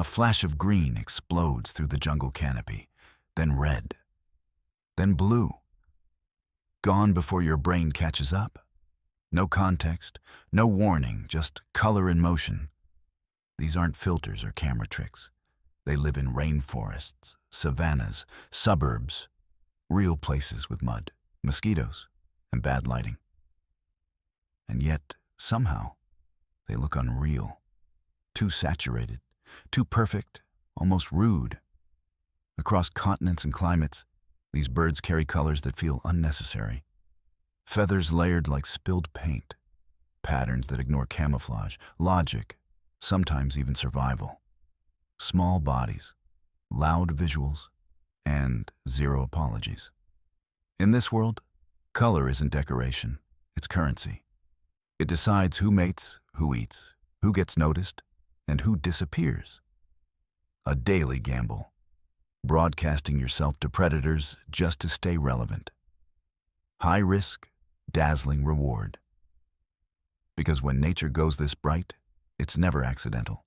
A flash of green explodes through the jungle canopy, then red, then blue. Gone before your brain catches up. No context, no warning, just color in motion. These aren't filters or camera tricks. They live in rainforests, savannas, suburbs, real places with mud, mosquitoes, and bad lighting. And yet, somehow, they look unreal. Too saturated, too perfect, almost rude. Across continents and climates, these birds carry colors that feel unnecessary. Feathers layered like spilled paint. Patterns that ignore camouflage, logic, sometimes even survival. Small bodies, loud visuals, and zero apologies. In this world, color isn't decoration, it's currency. It decides who mates, who eats, who gets noticed, and who disappears. A daily gamble, broadcasting yourself to predators just to stay relevant. High risk, dazzling reward. Because when nature goes this bright, it's never accidental.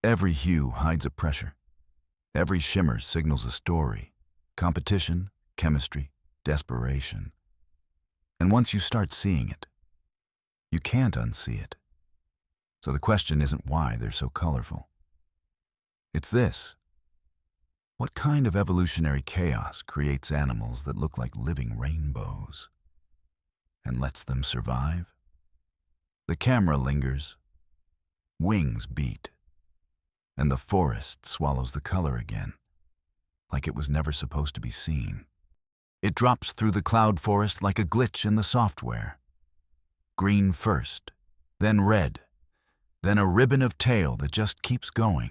Every hue hides a pressure. Every shimmer signals a story, competition, chemistry, desperation. And once you start seeing it, you can't unsee it. So the question isn't why they're so colorful. It's this: what kind of evolutionary chaos creates animals that look like living rainbows and lets them survive? The camera lingers, wings beat, and the forest swallows the color again, like it was never supposed to be seen. It drops through the cloud forest like a glitch in the software. Green first, then red, then a ribbon of tail that just keeps going,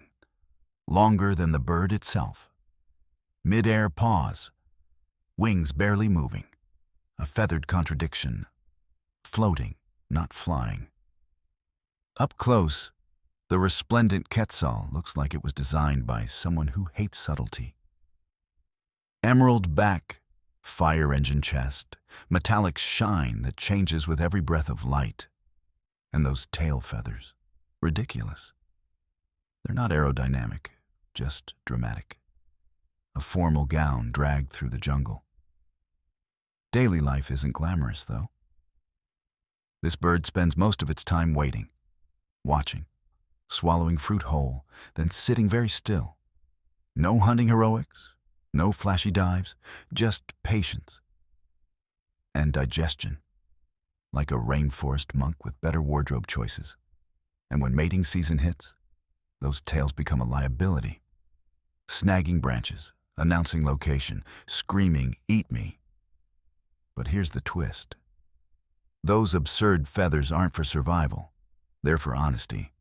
longer than the bird itself. Mid-air pause, wings barely moving, a feathered contradiction, floating, not flying. Up close, the resplendent quetzal looks like it was designed by someone who hates subtlety. Emerald back, fire engine chest, metallic shine that changes with every breath of light. And those tail feathers, ridiculous. They're not aerodynamic, just dramatic. A formal gown dragged through the jungle. Daily life isn't glamorous, though. This bird spends most of its time waiting, watching, swallowing fruit whole, then sitting very still. No hunting heroics, no flashy dives, just patience and digestion, like a rainforest monk with better wardrobe choices. And when mating season hits, those tails become a liability. Snagging branches, announcing location, screaming, "Eat me." But here's the twist. Those absurd feathers aren't for survival. They're for honesty.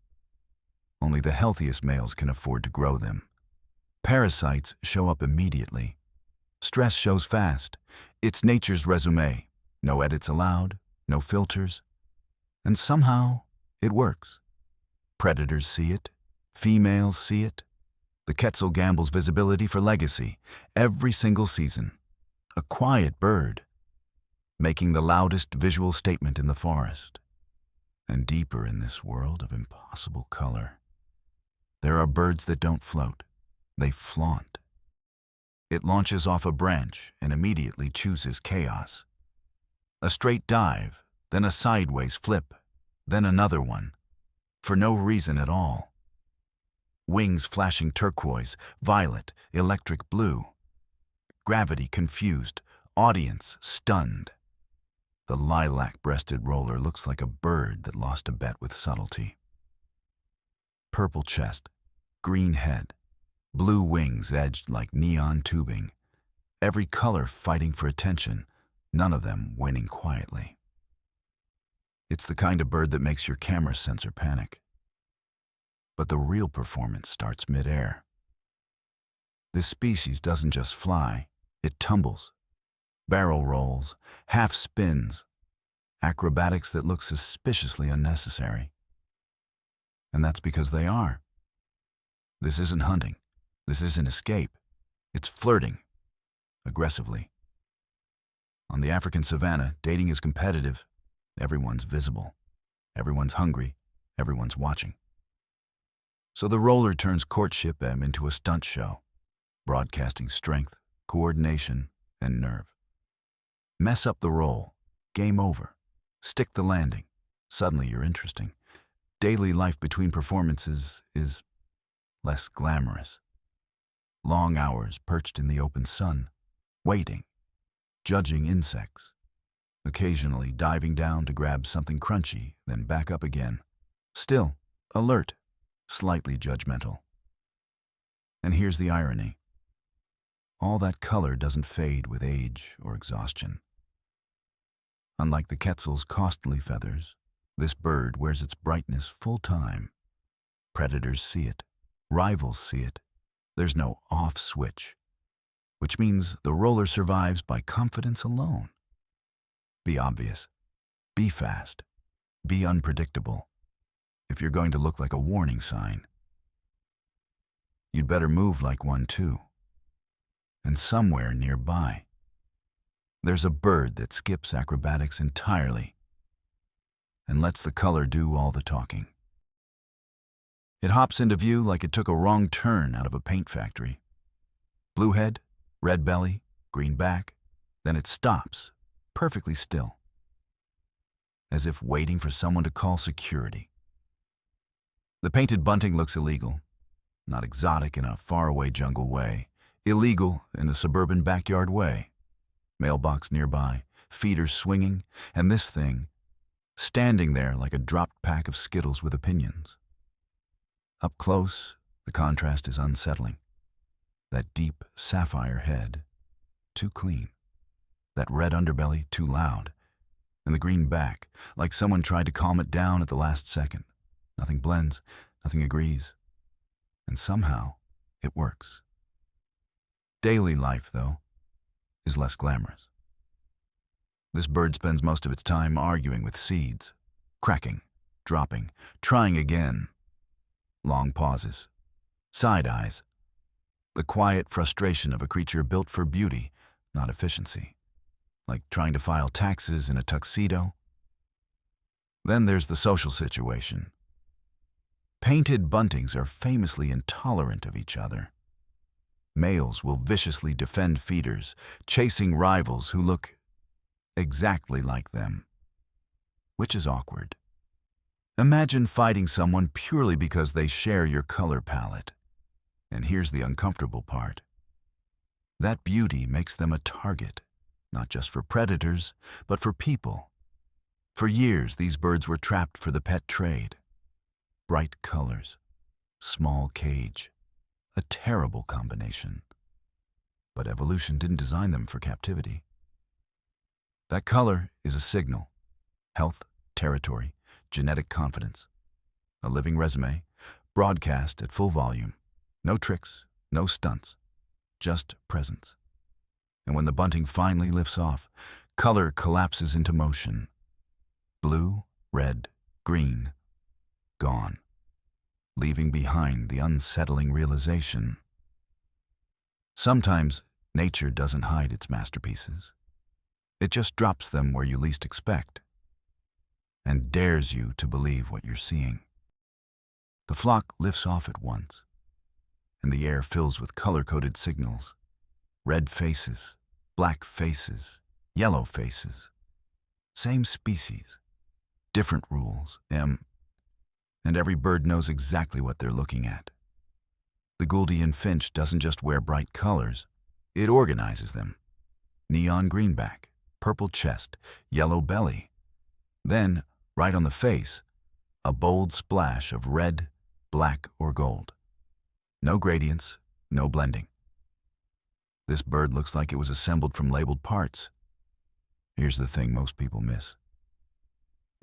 Only the healthiest males can afford to grow them. Parasites show up immediately. Stress shows fast. It's nature's resume. No edits allowed, no filters. And somehow, it works. Predators see it. Females see it. The quetzal gambles visibility for legacy every single season. A quiet bird, making the loudest visual statement in the forest. And deeper in this world of impossible color, there are birds that don't float. They flaunt. It launches off a branch and immediately chooses chaos. A straight dive, then a sideways flip, then another one, for no reason at all. Wings flashing turquoise, violet, electric blue. Gravity confused, audience stunned. The lilac-breasted roller looks like a bird that lost a bet with subtlety. Purple chest, green head, blue wings edged like neon tubing. Every color fighting for attention, none of them winning quietly. It's the kind of bird that makes your camera sensor panic. But the real performance starts mid-air. This species doesn't just fly, it tumbles. Barrel rolls, half spins, acrobatics that look suspiciously unnecessary. And that's because they are. This isn't hunting. This isn't escape. It's flirting, aggressively. On the African savanna, dating is competitive. Everyone's visible. Everyone's hungry. Everyone's watching. So the roller turns courtship into a stunt show, broadcasting strength, coordination, and nerve. Mess up the roll, game over. Stick the landing, suddenly you're interesting. Daily life between performances is less glamorous. Long hours perched in the open sun, waiting, judging insects, occasionally diving down to grab something crunchy, then back up again. Still, alert, slightly judgmental. And here's the irony. All that color doesn't fade with age or exhaustion. Unlike the quetzal's costly feathers, this bird wears its brightness full-time. Predators see it. Rivals see it. There's no off switch, which means the roller survives by confidence alone. Be obvious. Be fast. Be unpredictable. If you're going to look like a warning sign, you'd better move like one too. And somewhere nearby, there's a bird that skips acrobatics entirely and lets the color do all the talking. It hops into view like it took a wrong turn out of a paint factory. Blue head, red belly, green back, then it stops, perfectly still, as if waiting for someone to call security. The painted bunting looks illegal, not exotic in a faraway jungle way, illegal in a suburban backyard way. Mailbox nearby, feeders swinging, and this thing, standing there like a dropped pack of Skittles with opinions. Up close, the contrast is unsettling. That deep sapphire head, too clean. That red underbelly, too loud. And the green back, like someone tried to calm it down at the last second. Nothing blends, nothing agrees. And somehow, it works. Daily life, though, is less glamorous. This bird spends most of its time arguing with seeds, cracking, dropping, trying again. Long pauses, side eyes, the quiet frustration of a creature built for beauty, not efficiency, like trying to file taxes in a tuxedo. Then there's the social situation. Painted buntings are famously intolerant of each other. Males will viciously defend feeders, chasing rivals who look exactly like them, which is awkward. Imagine fighting someone purely because they share your color palette. And here's the uncomfortable part. That beauty makes them a target, not just for predators, but for people. For years, these birds were trapped for the pet trade. Bright colors, small cage, a terrible combination. But evolution didn't design them for captivity. That color is a signal. Health, territory, genetic confidence. A living resume, broadcast at full volume. No tricks, no stunts, just presence. And when the bunting finally lifts off, color collapses into motion. Blue, red, green, gone, leaving behind the unsettling realization. Sometimes nature doesn't hide its masterpieces. It just drops them where you least expect and dares you to believe what you're seeing. The flock lifts off at once, and the air fills with color-coded signals. Red faces, black faces, yellow faces. Same species, different rules, and every bird knows exactly what they're looking at. The Gouldian finch doesn't just wear bright colors, it organizes them. Neon greenback, purple chest, yellow belly. Then, right on the face, a bold splash of red, black, or gold. No gradients, no blending. This bird looks like it was assembled from labeled parts. Here's the thing most people miss.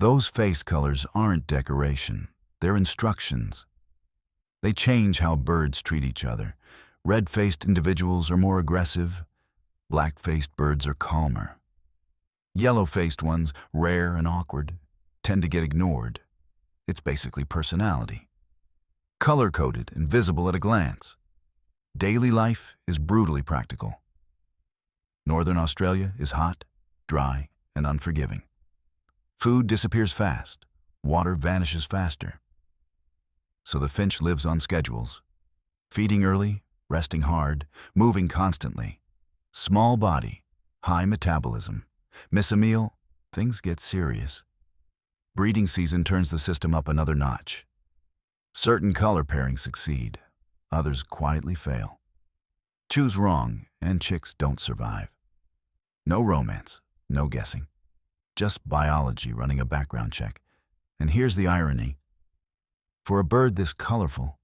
Those face colors aren't decoration, they're instructions. They change how birds treat each other. Red-faced individuals are more aggressive. Black-faced birds are calmer. Yellow-faced ones, rare and awkward, tend to get ignored. It's basically personality. Color-coded and visible at a glance. Daily life is brutally practical. Northern Australia is hot, dry, and unforgiving. Food disappears fast. Water vanishes faster. So the finch lives on schedules, feeding early, resting hard, moving constantly. Small body, high metabolism. Miss a meal, things get serious. Breeding season turns the system up another notch. Certain color pairings succeed, others quietly fail. Choose wrong, and chicks don't survive. No romance, no guessing. Just biology running a background check. And here's the irony. For a bird this colorful,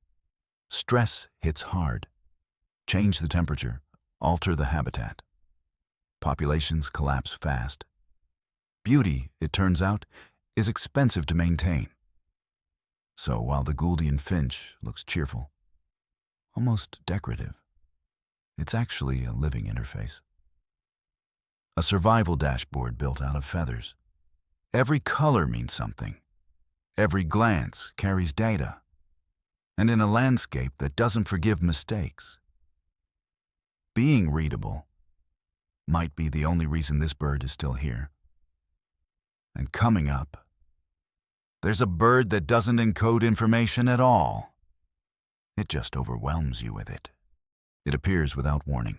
stress hits hard. Change the temperature, alter the habitat. Populations collapse fast. Beauty, it turns out, is expensive to maintain. So while the Gouldian finch looks cheerful, almost decorative, it's actually a living interface. A survival dashboard built out of feathers. Every color means something. Every glance carries data. And in a landscape that doesn't forgive mistakes, being readable might be the only reason this bird is still here. And coming up, there's a bird that doesn't encode information at all. It just overwhelms you with it. It appears without warning.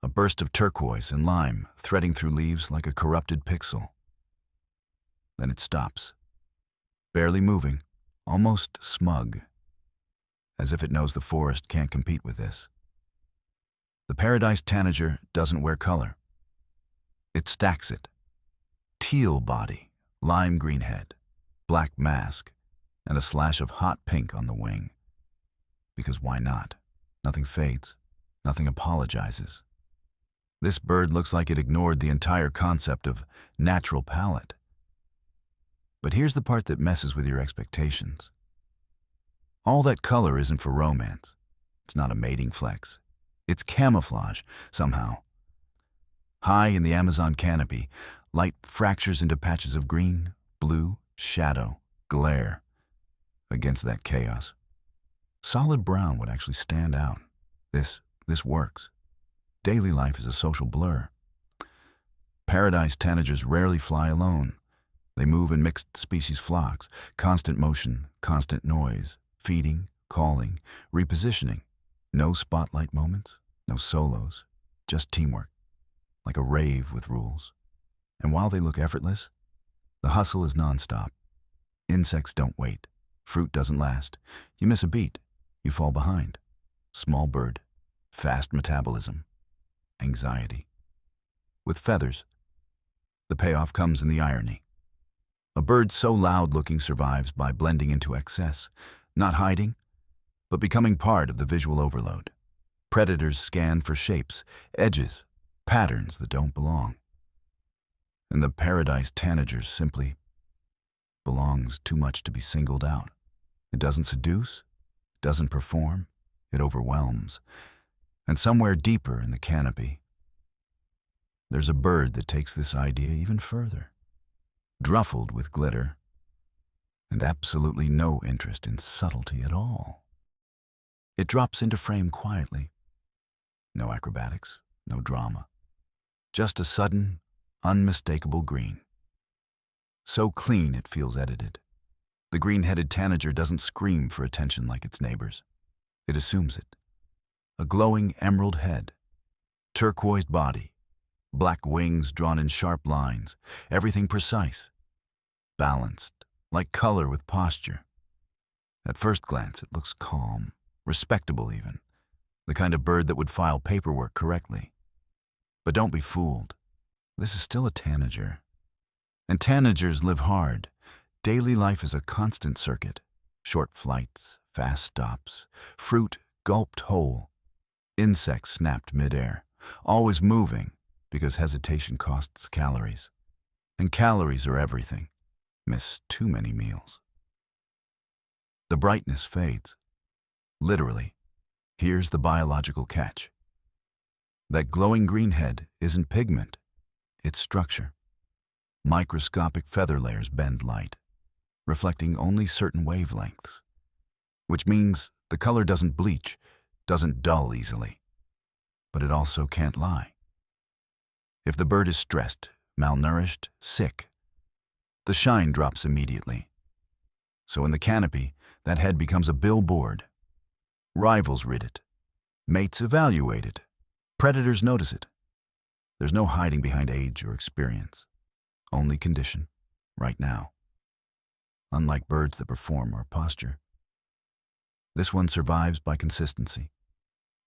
A burst of turquoise and lime threading through leaves like a corrupted pixel. Then it stops, barely moving, almost smug, as if it knows the forest can't compete with this. The paradise tanager doesn't wear color. It stacks it. Teal body, lime green head, black mask, and a slash of hot pink on the wing. Because why not? Nothing fades, nothing apologizes. This bird looks like it ignored the entire concept of natural palette. But here's the part that messes with your expectations. All that color isn't for romance. It's not a mating flex. It's camouflage, somehow. High in the Amazon canopy, light fractures into patches of green, blue, shadow, glare. Against that chaos, solid brown would actually stand out. This works. Daily life is a social blur. Paradise tanagers rarely fly alone. They move in mixed species flocks, constant motion, constant noise, feeding, calling, repositioning. No spotlight moments, no solos, just teamwork, like a rave with rules. And while they look effortless, the hustle is nonstop. Insects don't wait. Fruit doesn't last. You miss a beat, you fall behind. Small bird, fast metabolism, anxiety. With feathers, the payoff comes in the irony. A bird so loud-looking survives by blending into excess, not hiding, but becoming part of the visual overload. Predators scan for shapes, edges, patterns that don't belong. And the paradise tanager simply belongs too much to be singled out. It doesn't seduce, doesn't perform, it overwhelms. And somewhere deeper in the canopy, there's a bird that takes this idea even further. Druffled with glitter, and absolutely no interest in subtlety at all. It drops into frame quietly. No acrobatics, no drama. Just a sudden, unmistakable green. So clean it feels edited. The green-headed tanager doesn't scream for attention like its neighbors. It assumes it. A glowing emerald head, turquoised body, black wings drawn in sharp lines, everything precise, balanced, like color with posture. At first glance, it looks calm, respectable even, the kind of bird that would file paperwork correctly. But don't be fooled. This is still a tanager. And tanagers live hard. Daily life is a constant circuit. Short flights, fast stops, fruit gulped whole, insects snapped midair, always moving because hesitation costs calories. And calories are everything. Miss too many meals. The brightness fades. Literally. Here's the biological catch. That glowing green head isn't pigment, it's structure. Microscopic feather layers bend light, reflecting only certain wavelengths, which means the color doesn't bleach, doesn't dull easily. But it also can't lie. If the bird is stressed, malnourished, sick, the shine drops immediately. So in the canopy, That head becomes a billboard. Rivals rid it. Mates evaluate it. Predators notice it. There's no hiding behind age or experience. Only condition, right now. Unlike birds that perform or posture, this one survives by consistency.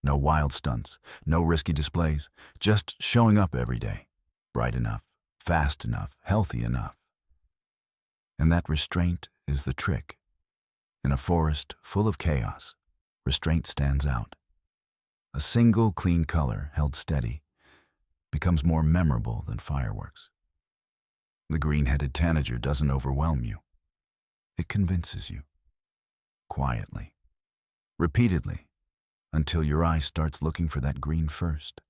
No wild stunts, no risky displays, just showing up every day, bright enough, fast enough, healthy enough. And that restraint is the trick. In a forest full of chaos, restraint stands out. A single clean color held steady becomes more memorable than fireworks. The green-headed tanager doesn't overwhelm you. It convinces you. Quietly. Repeatedly. Until your eye starts looking for that green first.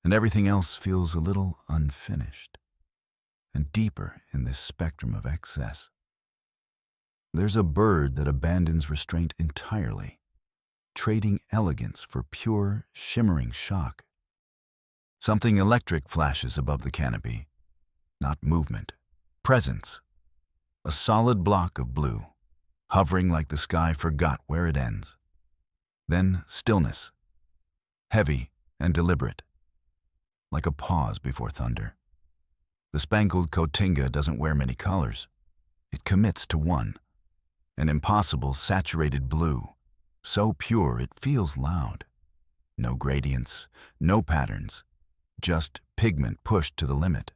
And everything else feels a little unfinished. And deeper in this spectrum of excess. There's a bird that abandons restraint entirely, trading elegance for pure, shimmering shock. Something electric flashes above the canopy. Not movement. Presence. A solid block of blue, hovering like the sky forgot where it ends. Then stillness. Heavy and deliberate. Like a pause before thunder. The spangled cotinga doesn't wear many colors. It commits to one. An impossible saturated blue, so pure it feels loud. No gradients, no patterns, just pigment pushed to the limit.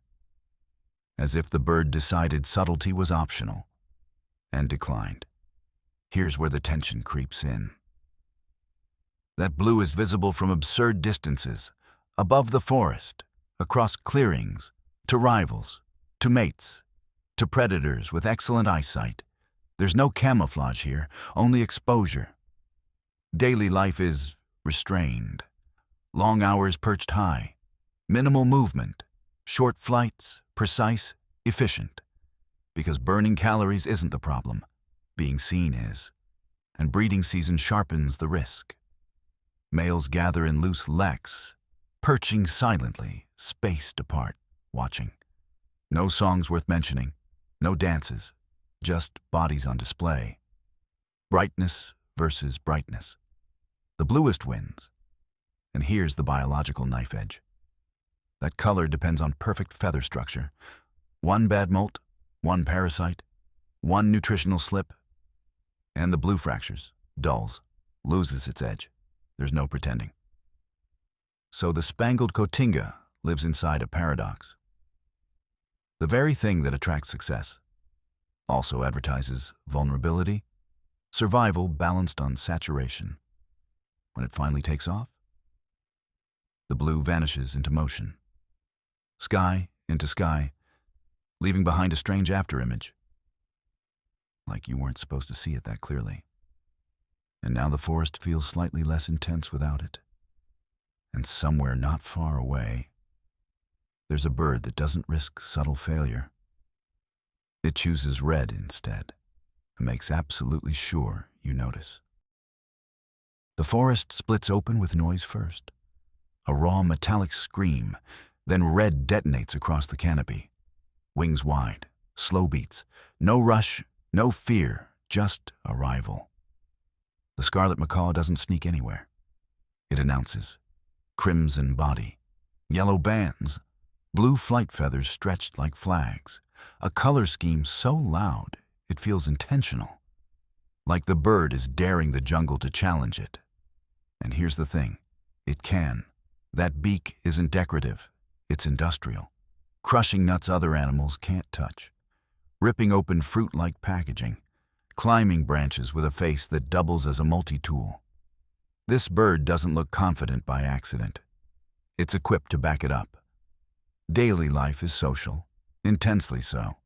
As if the bird decided subtlety was optional, and declined. Here's where the tension creeps in. That blue is visible from absurd distances, above the forest, across clearings, to rivals, to mates, to predators with excellent eyesight. There's no camouflage here, only exposure. Daily life is restrained. Long hours perched high. Minimal movement. Short flights, precise, efficient. Because burning calories isn't the problem. Being seen is. And breeding season sharpens the risk. Males gather in loose leks, perching silently, spaced apart, watching. No songs worth mentioning. No dances. Just bodies on display. Brightness versus brightness. The bluest wins. And here's the biological knife edge. That color depends on perfect feather structure. One bad molt, one parasite, one nutritional slip, and the blue fractures, dulls, loses its edge. There's no pretending. So the spangled cotinga lives inside a paradox. The very thing that attracts success also advertises vulnerability, survival balanced on saturation. When it finally takes off, the blue vanishes into motion. Sky into sky, leaving behind a strange afterimage. Like you weren't supposed to see it that clearly. And now the forest feels slightly less intense without it. And somewhere not far away, there's a bird that doesn't risk subtle failure. It chooses red instead, and makes absolutely sure you notice. The forest splits open with noise first. A raw metallic scream, then red detonates across the canopy. Wings wide, slow beats, no rush, no fear, just arrival. The scarlet macaw doesn't sneak anywhere. It announces. Crimson body, yellow bands, blue flight feathers stretched like flags. A color scheme so loud, it feels intentional. Like the bird is daring the jungle to challenge it. And here's the thing. It can. That beak isn't decorative. It's industrial. Crushing nuts other animals can't touch. Ripping open fruit-like packaging. Climbing branches with a face that doubles as a multi-tool. This bird doesn't look confident by accident. It's equipped to back it up. Daily life is social. Intensely so.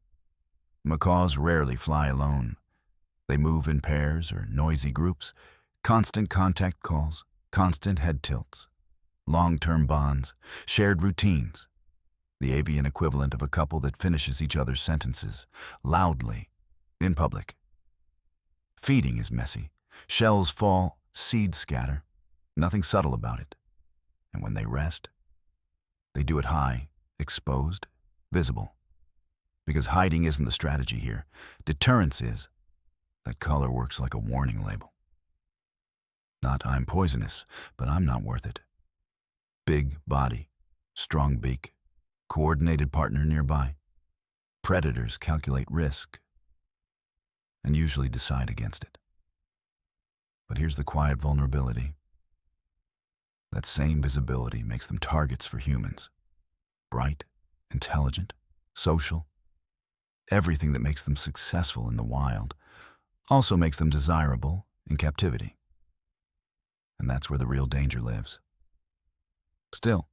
Macaws rarely fly alone. They move in pairs or noisy groups, constant contact calls, constant head tilts, long-term bonds, shared routines, the avian equivalent of a couple that finishes each other's sentences, loudly, in public. Feeding is messy. Shells fall, seeds scatter, nothing subtle about it. And when they rest, they do it high, exposed, visible. Because hiding isn't the strategy here. Deterrence is. That color works like a warning label. Not "I'm poisonous, but I'm not worth it." Big body, strong beak, coordinated partner nearby. Predators calculate risk and usually decide against it. But here's the quiet vulnerability. That same visibility makes them targets for humans. Bright, intelligent, social. Everything that makes them successful in the wild also makes them desirable in captivity. And that's where the real danger lives. Still,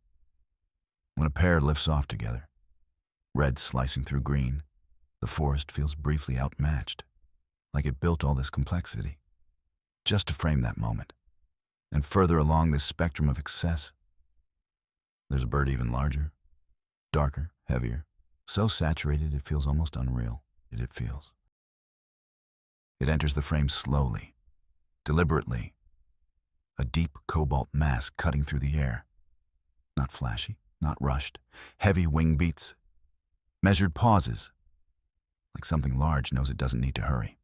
when a pair lifts off together, red slicing through green, the forest feels briefly outmatched, like it built all this complexity just to frame that moment. And further along this spectrum of excess, there's a bird even larger, darker, heavier, so saturated it feels almost unreal. It feels. It enters the frame slowly, deliberately, a deep cobalt mass cutting through the air. Not flashy, not rushed, heavy wing beats, measured pauses, like something large knows it doesn't need to hurry.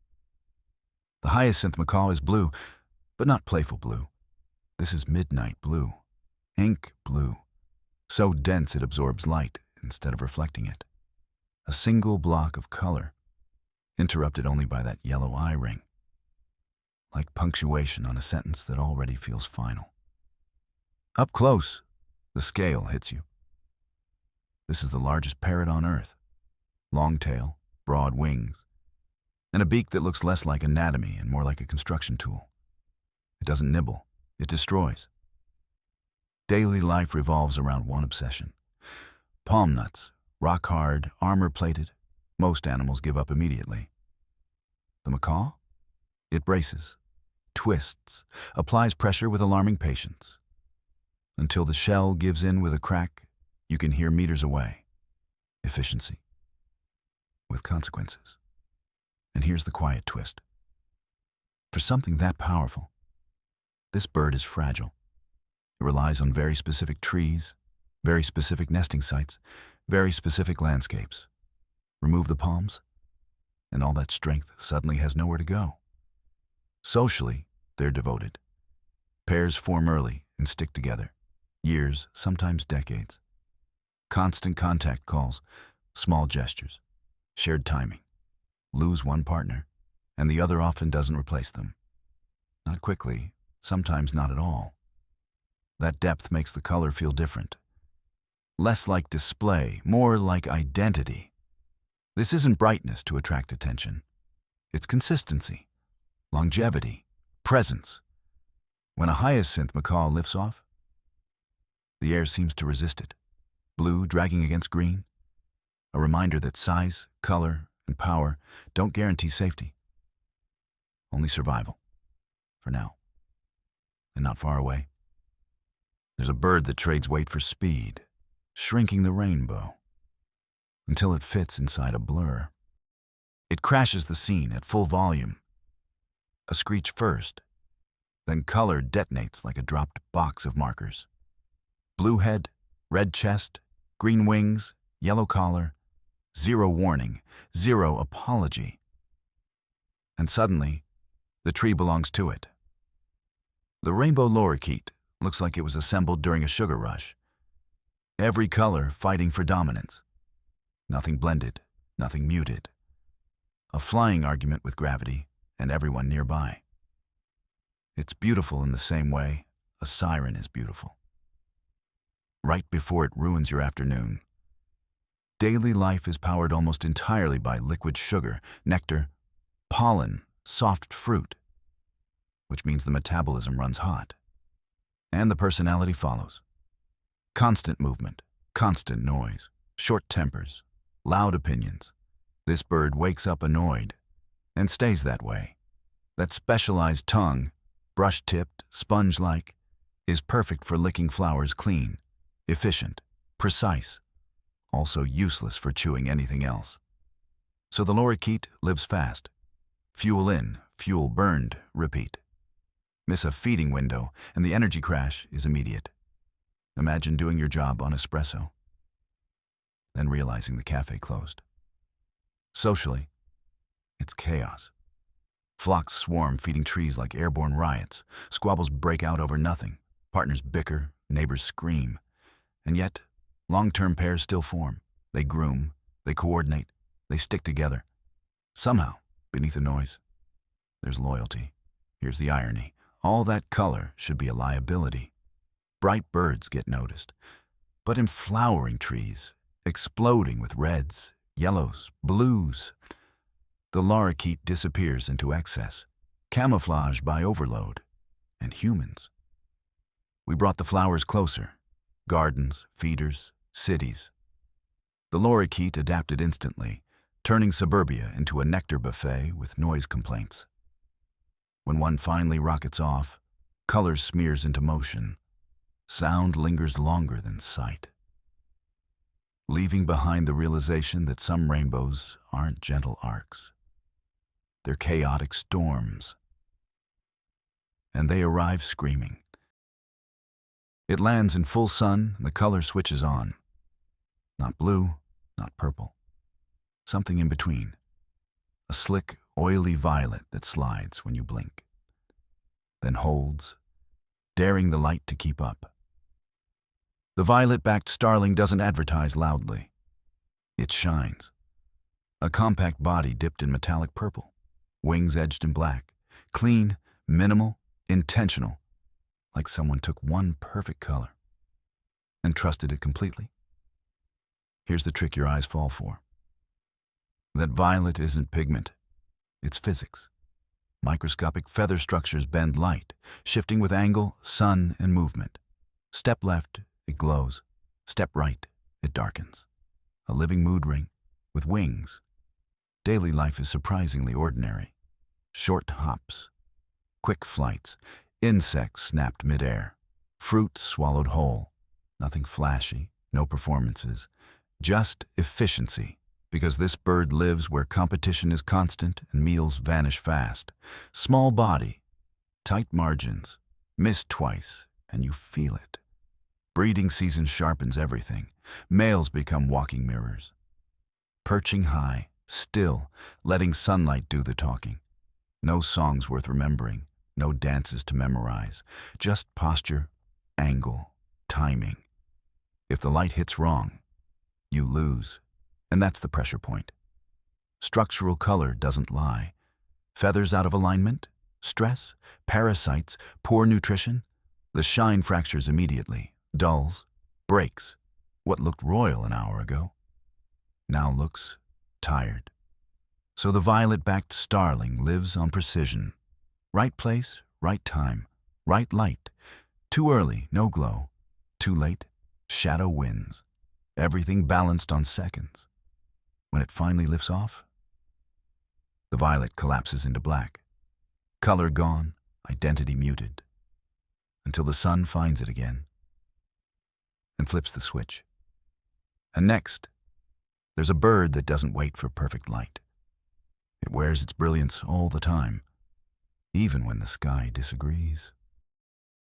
The hyacinth macaw is blue, but not playful blue. This is midnight blue, ink blue, so dense it absorbs light instead of reflecting it. A single block of color, interrupted only by that yellow eye ring, like punctuation on a sentence that already feels final. Up close, the scale hits you. This is the largest parrot on Earth. Long tail, broad wings, and a beak that looks less like anatomy and more like a construction tool. It doesn't nibble, it destroys. Daily life revolves around one obsession. Palm nuts, rock hard, armor-plated, most animals give up immediately. The macaw? It braces, twists, applies pressure with alarming patience. Until the shell gives in with a crack, you can hear meters away. Efficiency. With consequences. And here's the quiet twist. For something that powerful, this bird is fragile. It relies on very specific trees, very specific nesting sites, very specific landscapes. Remove the palms, and all that strength suddenly has nowhere to go. Socially, they're devoted. Pairs form early and stick together. Years, sometimes decades. Constant contact calls, small gestures, shared timing. Lose one partner, and the other often doesn't replace them. Not quickly, sometimes not at all. That depth makes the color feel different. Less like display, more like identity. This isn't brightness to attract attention. It's consistency, longevity, presence. When a hyacinth macaw lifts off, the air seems to resist it. Blue dragging against green. A reminder that size, color, and power don't guarantee safety. Only survival. For now. And not far away. There's a bird that trades weight for speed, shrinking the rainbow until it fits inside a blur. It crashes the scene at full volume. A screech first, then color detonates like a dropped box of markers. Blue head, red chest, green wings, yellow collar, zero warning, zero apology. And suddenly, the tree belongs to it. The rainbow lorikeet looks like it was assembled during a sugar rush. Every color fighting for dominance. Nothing blended, nothing muted. A flying argument with gravity and everyone nearby. It's beautiful in the same way a siren is beautiful. Right before it ruins your afternoon. Daily life is powered almost entirely by liquid sugar, nectar, pollen, soft fruit, which means the metabolism runs hot. And the personality follows. Constant movement, constant noise, short tempers, loud opinions. This bird wakes up annoyed and stays that way. That specialized tongue, brush-tipped, sponge-like, is perfect for licking flowers clean, efficient, precise, also useless for chewing anything else. So the lorikeet lives fast. Fuel in, fuel burned, repeat. Miss a feeding window, and the energy crash is immediate. Imagine doing your job on espresso, then realizing the cafe closed. Socially, it's chaos. Flocks swarm, feeding trees like airborne riots. Squabbles break out over nothing. Partners bicker, neighbors scream. And yet, long-term pairs still form. They groom, they coordinate, they stick together. Somehow, beneath the noise, there's loyalty. Here's the irony. All that color should be a liability. Bright birds get noticed. But in flowering trees, exploding with reds, yellows, blues, the lorikeet disappears into excess, camouflaged by overload, and humans. We brought the flowers closer. Gardens, feeders, cities. The lorikeet adapted instantly, turning suburbia into a nectar buffet with noise complaints. When one finally rockets off, color smears into motion. Sound lingers longer than sight, leaving behind the realization that some rainbows aren't gentle arcs. They're chaotic storms. And they arrive screaming. It lands in full sun, and the color switches on. Not blue, not purple. Something in between. A slick, oily violet that slides when you blink. Then holds, daring the light to keep up. The violet-backed starling doesn't advertise loudly. It shines. A compact body dipped in metallic purple. Wings edged in black. Clean, minimal, intentional. Like someone took one perfect color and trusted it completely. Here's the trick your eyes fall for. That violet isn't pigment. It's physics. Microscopic feather structures bend light, shifting with angle, sun, and movement. Step left, it glows. Step right, it darkens. A living mood ring with wings. Daily life is surprisingly ordinary. Short hops, quick flights, insects snapped midair, fruit swallowed whole. Nothing flashy, no performances, just efficiency. Because this bird lives where competition is constant and meals vanish fast. Small body, tight margins, miss twice, and you feel it. Breeding season sharpens everything. Males become walking mirrors. Perching high, still, letting sunlight do the talking. No songs worth remembering, no dances to memorize. Just posture, angle, timing. If the light hits wrong, you lose. And that's the pressure point. Structural color doesn't lie. Feathers out of alignment, stress, parasites, poor nutrition. The shine fractures immediately, dulls, breaks. What looked royal an hour ago now looks tired. So the violet-backed starling lives on precision. Right place, right time, right light. Too early, no glow. Too late, shadow wins. Everything balanced on seconds. When it finally lifts off, the violet collapses into black. Color gone, identity muted. Until the sun finds it again and flips the switch. And next, there's a bird that doesn't wait for perfect light. It wears its brilliance all the time, even when the sky disagrees.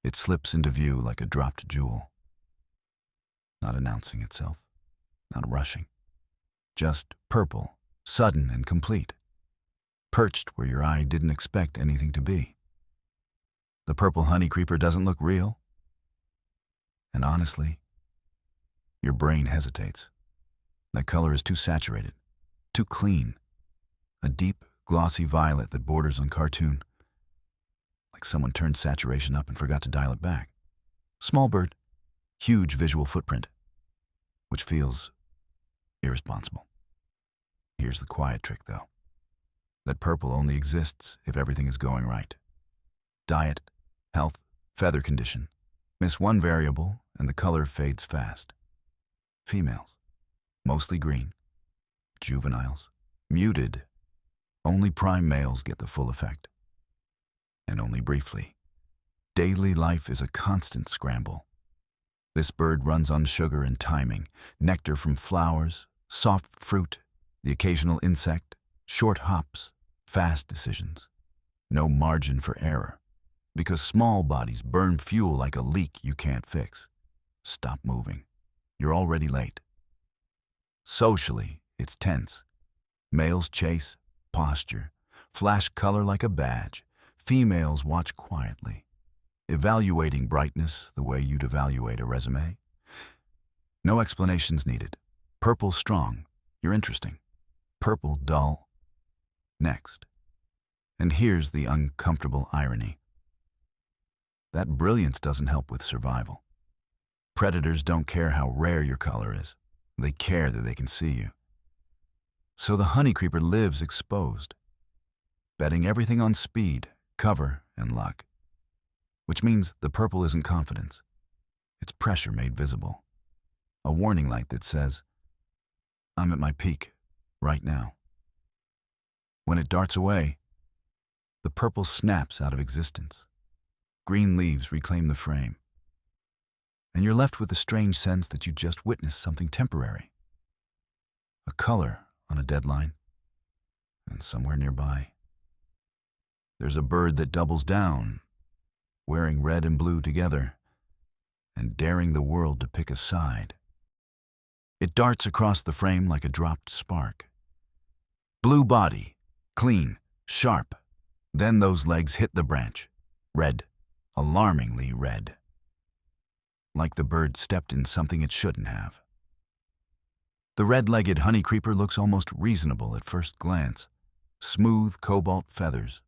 It slips into view like a dropped jewel, not announcing itself, not rushing. Just purple, sudden and complete, perched where your eye didn't expect anything to be. The purple honey creeper doesn't look real. And honestly, your brain hesitates. That color is too saturated, too clean. A deep, glossy violet that borders on cartoon. Like someone turned saturation up and forgot to dial it back. Small bird, huge visual footprint, which feels irresponsible. Here's the quiet trick, though. That purple only exists if everything is going right. Diet, health, feather condition. Miss one variable and the color fades fast. Females, mostly green. Juveniles, muted. Only prime males get the full effect. And only briefly. Daily life is a constant scramble. This bird runs on sugar and timing, nectar from flowers, soft fruit, the occasional insect, short hops, fast decisions. No margin for error, because small bodies burn fuel like a leak you can't fix. Stop moving. You're already late. Socially, it's tense. Males chase, posture, flash color like a badge. Females watch quietly, evaluating brightness the way you'd evaluate a resume. No explanations needed. Purple strong, you're interesting. Purple dull, next. And here's the uncomfortable irony. That brilliance doesn't help with survival. Predators don't care how rare your color is. They care that they can see you. So the honeycreeper lives exposed, betting everything on speed, cover, and luck. Which means the purple isn't confidence. It's pressure made visible. A warning light that says, I'm at my peak, right now. When it darts away, the purple snaps out of existence. Green leaves reclaim the frame. And you're left with a strange sense that you just witnessed something temporary. A color on a deadline, and somewhere nearby, there's a bird that doubles down, wearing red and blue together, and daring the world to pick a side. It darts across the frame like a dropped spark. Blue body, clean, sharp. Then those legs hit the branch. Red, alarmingly red. Like the bird stepped in something it shouldn't have. The red-legged honeycreeper looks almost reasonable at first glance. Smooth cobalt feathers,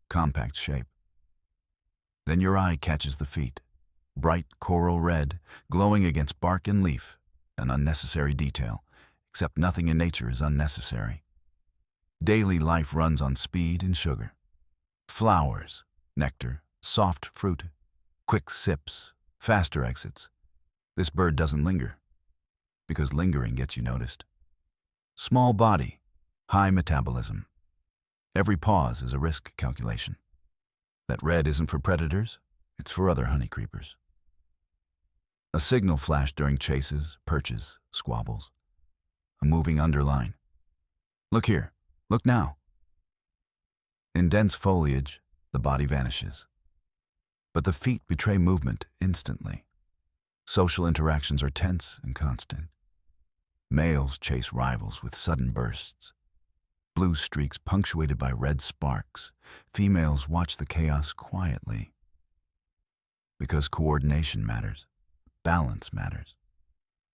compact shape. Then your eye catches the feet. Bright coral red, glowing against bark and leaf. An unnecessary detail, except nothing in nature is unnecessary. Daily life runs on speed and sugar. Flowers, nectar, soft fruit, quick sips, faster exits. This bird doesn't linger, because lingering gets you noticed. Small body, high metabolism. Every pause is a risk calculation. That red isn't for predators, it's for other honeycreepers. A signal flashed during chases, perches, squabbles. A moving underline. Look here, look now. In dense foliage, the body vanishes. But the feet betray movement instantly. Social interactions are tense and constant. Males chase rivals with sudden bursts. Blue streaks punctuated by red sparks. Females watch the chaos quietly. Because coordination matters. Balance matters.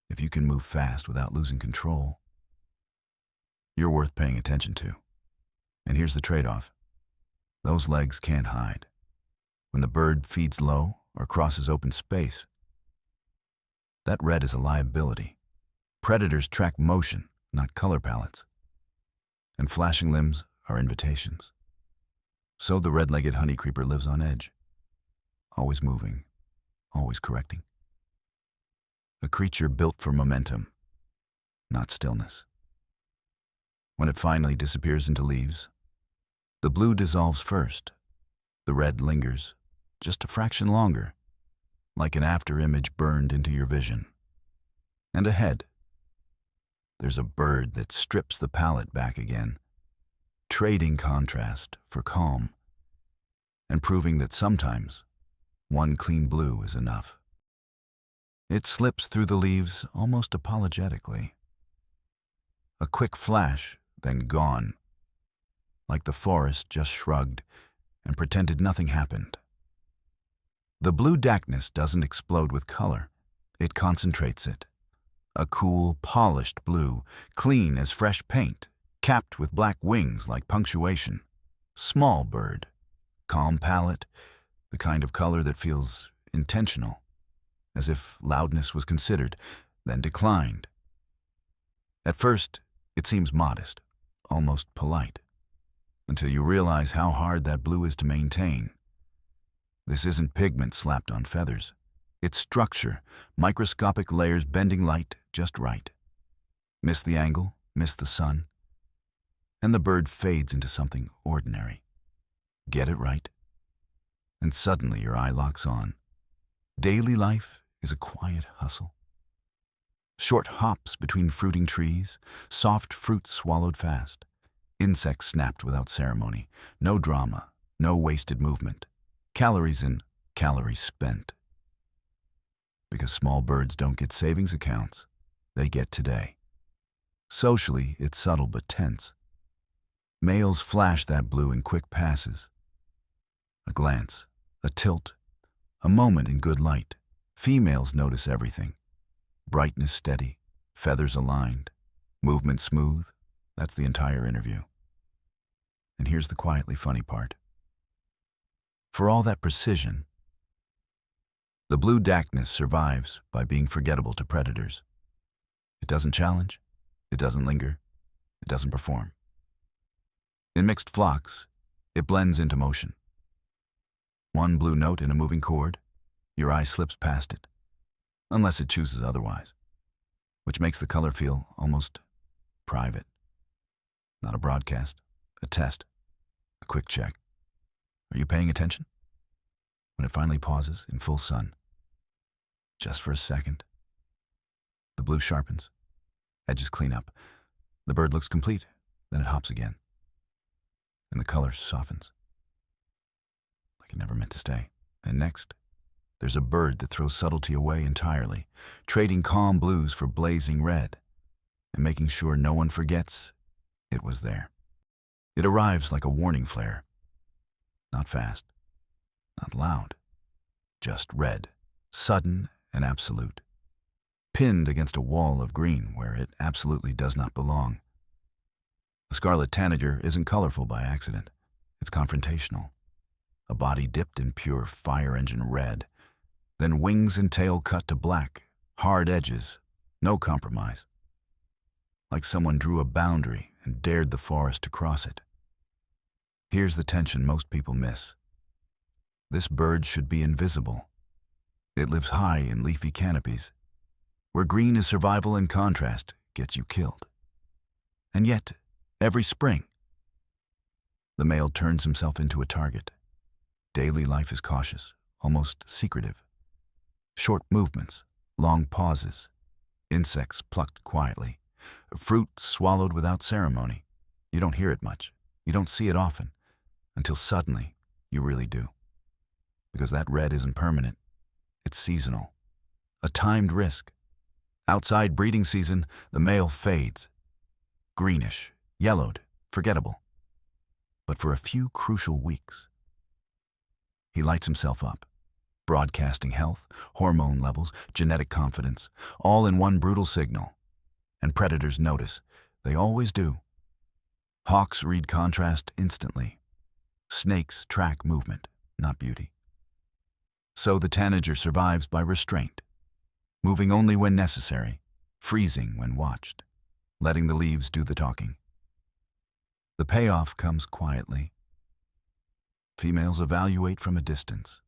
If you can move fast without losing control, you're worth paying attention to. And here's the trade-off. Those legs can't hide. When the bird feeds low or crosses open space, that red is a liability. Predators track motion, not color palettes. And flashing limbs are invitations. So the red-legged honeycreeper lives on edge, always moving, always correcting. A creature built for momentum, not stillness. When it finally disappears into leaves, the blue dissolves first. The red lingers, just a fraction longer, like an after-image burned into your vision. And ahead, there's a bird that strips the palette back again, trading contrast for calm, and proving that sometimes one clean blue is enough. It slips through the leaves almost apologetically. A quick flash, then gone, like the forest just shrugged and pretended nothing happened. The blue dankness doesn't explode with color, it concentrates it. A cool, polished blue, clean as fresh paint, capped with black wings like punctuation. Small bird, calm palette, the kind of color that feels intentional, as if loudness was considered, then declined. At first, it seems modest, almost polite, until you realize how hard that blue is to maintain. This isn't pigment slapped on feathers. It's structure, microscopic layers bending light just right. Miss the angle, miss the sun, and the bird fades into something ordinary. Get it right, and suddenly your eye locks on. Daily life is a quiet hustle. Short hops between fruiting trees, soft fruit swallowed fast, insects snapped without ceremony, no drama, no wasted movement, calories in, calories spent. Because small birds don't get savings accounts, they get today. Socially, it's subtle but tense. Males flash that blue in quick passes. A glance, a tilt, a moment in good light. Females notice everything. Brightness steady, feathers aligned, movement smooth. That's the entire interview. And here's the quietly funny part. For all that precision, the blue dankness survives by being forgettable to predators. It doesn't challenge, it doesn't linger, it doesn't perform. In mixed flocks, it blends into motion. One blue note in a moving chord, your eye slips past it, unless it chooses otherwise, which makes the color feel almost private. Not a broadcast, a test, a quick check. Are you paying attention? When it finally pauses in full sun, just for a second, the blue sharpens, edges clean up, the bird looks complete, then it hops again, and the color softens, like it never meant to stay. And next, there's a bird that throws subtlety away entirely, trading calm blues for blazing red, and making sure no one forgets it was there. It arrives like a warning flare. Not fast, not loud, just red, sudden and absolute, pinned against a wall of green where it absolutely does not belong. The scarlet tanager isn't colorful by accident. It's confrontational. A body dipped in pure fire engine red, then wings and tail cut to black, hard edges, no compromise. Like someone drew a boundary and dared the forest to cross it. Here's the tension most people miss. This bird should be invisible. It lives high in leafy canopies, where green is survival and contrast gets you killed. And yet, every spring, the male turns himself into a target. Daily life is cautious, almost secretive. Short movements, long pauses, insects plucked quietly, fruit swallowed without ceremony. You don't hear it much. You don't see it often, until suddenly you really do. Because that red isn't permanent. It's seasonal. A timed risk. Outside breeding season, the male fades. Greenish, yellowed, forgettable. But for a few crucial weeks, he lights himself up, broadcasting health, hormone levels, genetic confidence, all in one brutal signal. And predators notice. They always do. Hawks read contrast instantly. Snakes track movement, not beauty. So the tanager survives by restraint, moving only when necessary, freezing when watched, letting the leaves do the talking. The payoff comes quietly. Females evaluate from a distance.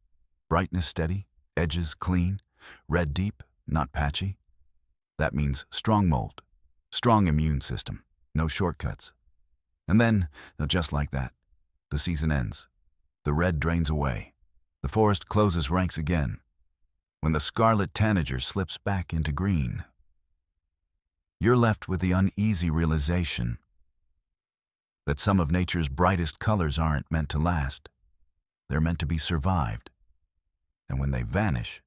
Brightness steady, edges clean, red deep, not patchy. That means strong mold, strong immune system, no shortcuts. And then, just like that, the season ends. The red drains away. The forest closes ranks again. When the scarlet tanager slips back into green, you're left with the uneasy realization that some of nature's brightest colors aren't meant to last. They're meant to be survived. And when they vanish,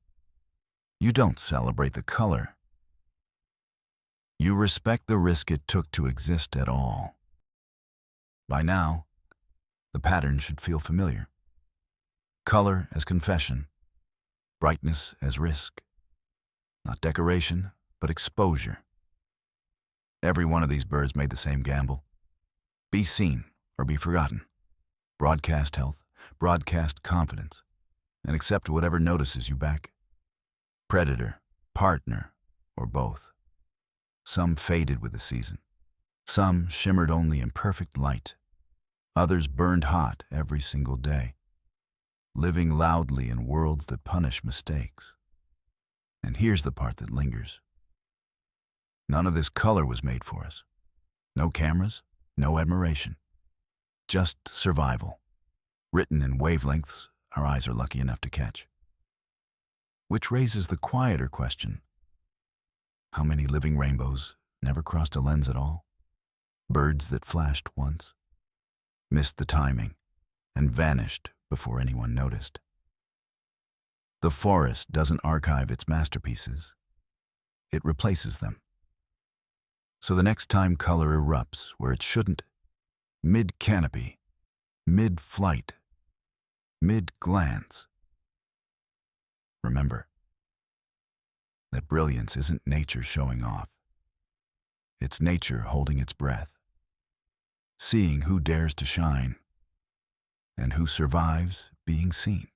you don't celebrate the color. You respect the risk it took to exist at all. By now, the pattern should feel familiar. Color as confession, brightness as risk. Not decoration, but exposure. Every one of these birds made the same gamble. Be seen or be forgotten. Broadcast health, broadcast confidence, and accept whatever notices you back. Predator, partner, or both. Some faded with the season. Some shimmered only in perfect light. Others burned hot every single day, living loudly in worlds that punish mistakes. And here's the part that lingers. None of this color was made for us. No cameras, no admiration. Just survival, written in wavelengths our eyes are lucky enough to catch. Which raises the quieter question. How many living rainbows never crossed a lens at all? Birds that flashed once, missed the timing, and vanished before anyone noticed. The forest doesn't archive its masterpieces. It replaces them. So the next time color erupts where it shouldn't, mid-canopy, mid-flight, mid-glance. Remember that brilliance isn't nature showing off. It's nature holding its breath, seeing who dares to shine and who survives being seen.